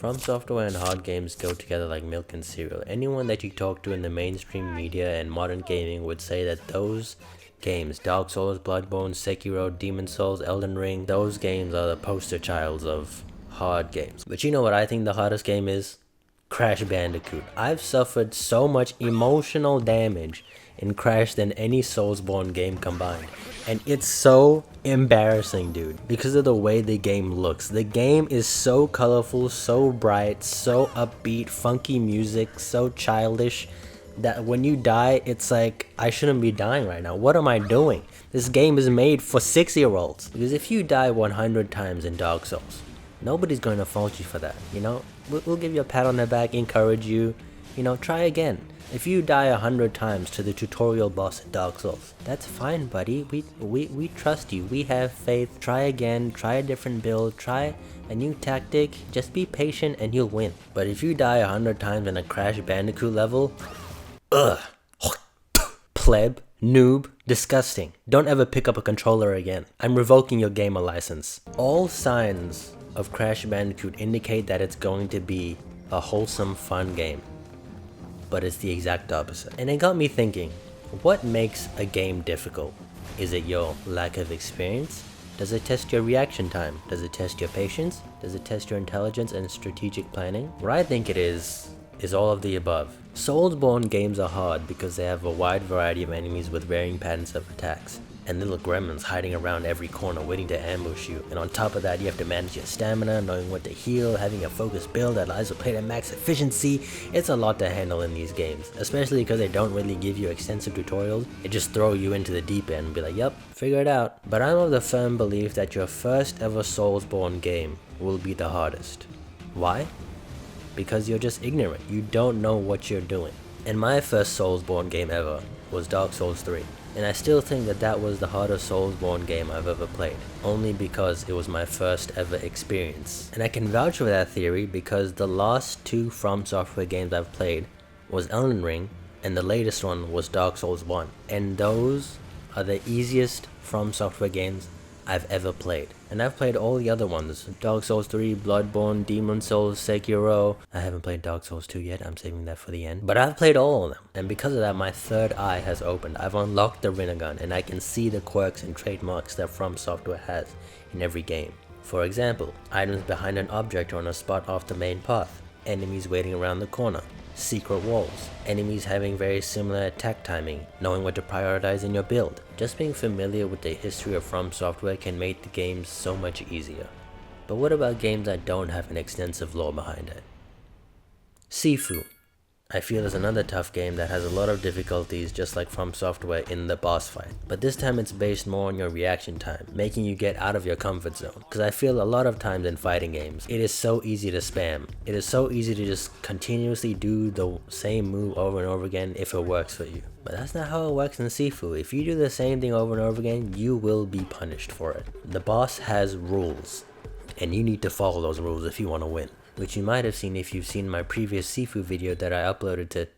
From Software and hard games go together like milk and cereal. Anyone that you talk to in the mainstream media and modern gaming would say that those games, Dark Souls, Bloodborne, Sekiro, Demon Souls, Elden Ring, those games are the poster childs of hard games. But you know what I think the hardest game is? Crash Bandicoot. I've suffered so much emotional damage in Crash than any Soulsborne game combined. And it's so embarrassing, dude, because of the way the game looks. The game is so colorful, so bright, so upbeat, funky music, so childish, that when you die, it's like, I shouldn't be dying right now. What am I doing? This game is made for 6-year-olds. Because if you die 100 times in Dark Souls, nobody's going to fault you for that, you know? We'll give you a pat on the back, encourage you, you know, try again. If you die 100 times to the tutorial boss in Dark Souls, that's fine, buddy. We trust you. We have faith. Try again, try a different build, try a new tactic. Just be patient and you'll win. But if you die 100 times in a Crash Bandicoot level, ugh, pleb, noob, disgusting. Don't ever pick up a controller again. I'm revoking your gamer license. All signs of Crash Bandicoot indicate that it's going to be a wholesome, fun game. But it's the exact opposite. And it got me thinking, what makes a game difficult? Is it your lack of experience? Does it test your reaction time? Does it test your patience? Does it test your intelligence and strategic planning? What I think it is all of the above. Soulsborne games are hard because they have a wide variety of enemies with varying patterns of attacks, and little gremlins hiding around every corner waiting to ambush you. And on top of that, you have to manage your stamina, knowing what to heal, having a focused build that allows you to play at max efficiency. It's a lot to handle in these games, especially because they don't really give you extensive tutorials. They just throw you into the deep end and be like, yep, figure it out. But I'm of the firm belief that your first ever Soulsborne game will be the hardest. Why? Because you're just ignorant. You don't know what you're doing. And my first Soulsborne game ever was Dark Souls 3. And I still think that that was the hardest Soulsborne game I've ever played, only because it was my first ever experience. And I can vouch for that theory because the last two From Software games I've played was Elden Ring, and the latest one was Dark Souls 1. And those are the easiest From Software games I've ever played. And I've played all the other ones. Dark Souls 3, Bloodborne, Demon Souls, Sekiro. I haven't played Dark Souls 2 yet, I'm saving that for the end. But I've played all of them. And because of that, my third eye has opened. I've unlocked the Rinnegan, and I can see the quirks and trademarks that From Software has in every game. For example, items behind an object or on a spot off the main path. Enemies waiting around the corner. Secret walls, enemies having very similar attack timing, knowing what to prioritize in your build. Just being familiar with the history of From Software can make the games so much easier. But what about games that don't have an extensive lore behind it? Sifu, I feel, is another tough game that has a lot of difficulties, just like From Software in the boss fight. But this time it's based more on your reaction time, making you get out of your comfort zone. Because I feel a lot of times in fighting games, it is so easy to spam. It is so easy to just continuously do the same move over and over again if it works for you. But that's not how it works in Sifu. If you do the same thing over and over again, you will be punished for it. The boss has rules, and you need to follow those rules if you want to win. Which you might have seen if you've seen my previous Sifu video that I uploaded to...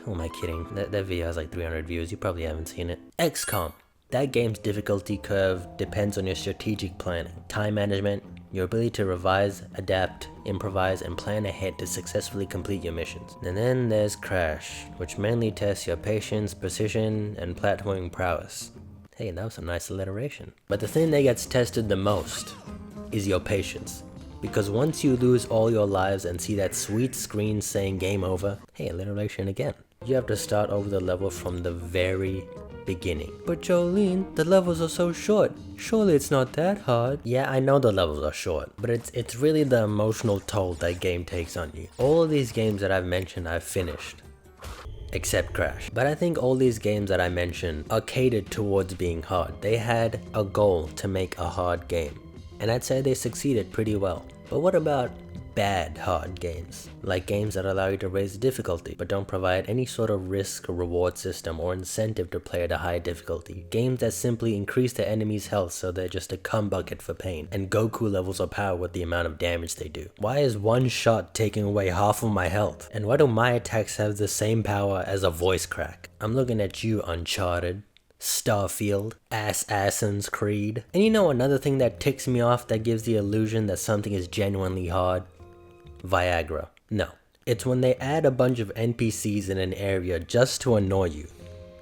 Who am I kidding? That video has like 300 views, you probably haven't seen it. XCOM. That game's difficulty curve depends on your strategic planning, time management, your ability to revise, adapt, improvise, and plan ahead to successfully complete your missions. And then there's Crash, which mainly tests your patience, precision, and platforming prowess. Hey, that was some nice alliteration. But the thing that gets tested the most is your patience. Because once you lose all your lives and see that sweet screen saying game over, hey, alliteration again, you have to start over the level from the very beginning. But Jolene, the levels are so short. Surely it's not that hard. Yeah, I know the levels are short, but it's really the emotional toll that game takes on you. All of these games that I've mentioned, I've finished. Except Crash. But I think all these games that I mentioned are catered towards being hard. They had a goal to make a hard game. And I'd say they succeeded pretty well. But what about bad hard games? Like games that allow you to raise the difficulty, but don't provide any sort of risk or reward system or incentive to play at a high difficulty. Games that simply increase the enemy's health so they're just a cum bucket for pain, and Goku levels of power with the amount of damage they do. Why is one shot taking away half of my health? And why do my attacks have the same power as a voice crack? I'm looking at you, Uncharted, Starfield, Assassin's Creed. And you know another thing that ticks me off that gives the illusion that something is genuinely hard? Viagra. No. It's when they add a bunch of NPCs in an area just to annoy you,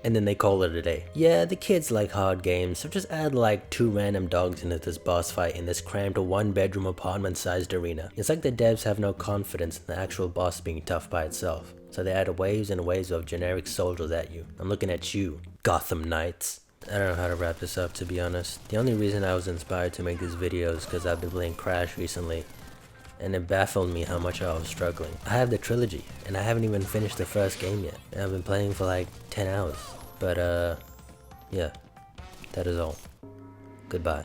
and then they call it a day. Yeah, the kids like hard games, so just add like 2 random dogs into this boss fight in this cramped 1-bedroom apartment sized arena. It's like the devs have no confidence in the actual boss being tough by itself, so they add waves and waves of generic soldiers at you. I'm looking at you, Gotham Knights. I don't know how to wrap this up, to be honest. The only reason I was inspired to make this video is because I've been playing Crash recently, and it baffled me how much I was struggling. I have the trilogy, and I haven't even finished the first game yet. And I've been playing for like 10 hours. But yeah, that is all. Goodbye.